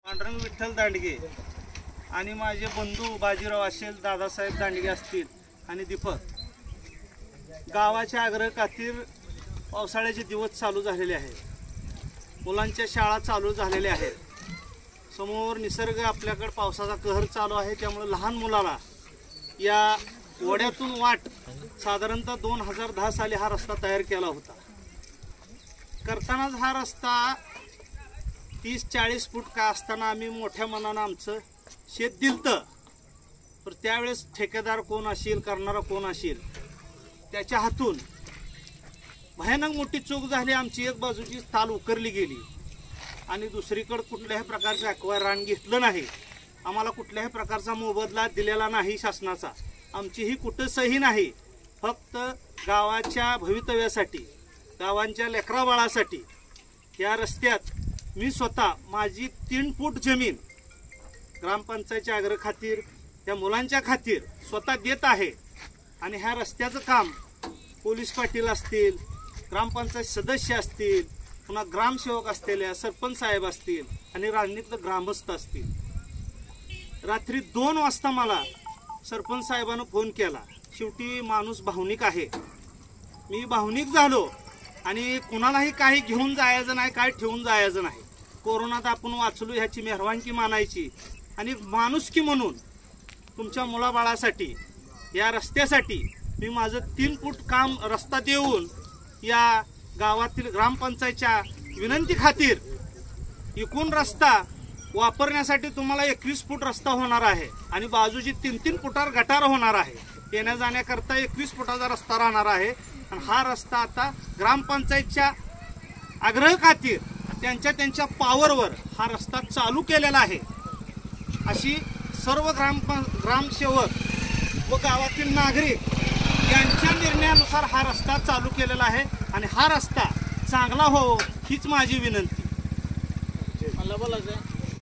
पांडुरंग विठ्ठल दांडगे आणि माझे बंधू बाजीराव असेल, दादासाहेब दांडगे असतील आणि दीपक गावाच्या आग्रह खातीर पावसाळ्याचे दिवस चालू झालेले आहेत। मुलांच्या शाळा चालू झालेल्या आहेत। समोर निसर्ग आपल्याकडे पावसाचा कहर चालू आहे, त्यामुळे लहान मुलाला या ओढ्यातून वाट साधारणतः 2010 साली हा रस्ता तयार केला होता। करतानाच हा रस्ता 30-40 फूट का असताना आम्ही मोठ्या मनानं आमचं शेत दिलतं, तर त्यावेळेस ठेकेदार कोण असेल, करणारा कोण असेल, त्याच्या हातून भयानक मोठी चूक झाली। आमची एक बाजूची ताल उकरली गेली आणि दुसरीकडे कुठल्याही प्रकारचं ॲक्वायर रान घेतलं नाही। आम्हाला कुठल्याही प्रकारचा मोबदला दिलेला नाही शासनाचा, आमची ही कुठं सही नाही। फक्त गावाच्या भवितव्यासाठी, गावांच्या लेकराबाळासाठी या रस्त्यात मी स्वतः माझी 3 फूट जमीन ग्रामपंचायतच्या आग्रह खातीर, त्या मुलांच्या खातीर स्वतः देत आहे। आणि ह्या रस्त्याचं काम पोलीस पाटील असतील, ग्रामपंचायत सदस्य असतील, पुन्हा ग्रामसेवक असलेल्या सरपंच साहेब असतील आणि राजनीतिक ग्रामस्थ असतील। रात्री 2 वाजता मला सरपंच साहेबांना फोन केला। शेवटी माणूस भावनिक आहे, मी भावनिक झालो आणि कुणालाही काही घेऊन जायचं नाही, काय ठेवून जायचं नाही। कोरोनात आपण वाचलो ह्याची मेहरबानगी मानायची आणि माणुसकी म्हणून तुमच्या मुलाबाळासाठी या रस्त्यासाठी मी माझं 3 फूट काम रस्ता देऊन या गावातील ग्रामपंचायतच्या विनंती खातीर एकूण रस्ता वापरण्यासाठी तुम्हाला 21 फूट रस्ता होणार आहे आणि बाजूची 3-3 फुटावर गटार होणार आहे। येण्या जाण्याकरता 21 फुटाचा रस्ता राहणार आहे आणि हा रस्ता आता ग्रामपंचायतच्या आग्रह खातीर त्यांच्या पावरवर हा रस्ता चालू केलेला आहे। अशी सर्व ग्रामसेवक व गावातील नागरिक यांच्या निर्णयानुसार हा रस्ता चालू केलेला आहे आणि हा रस्ता चांगला हो हीच माझी विनंती। मला बोलायचं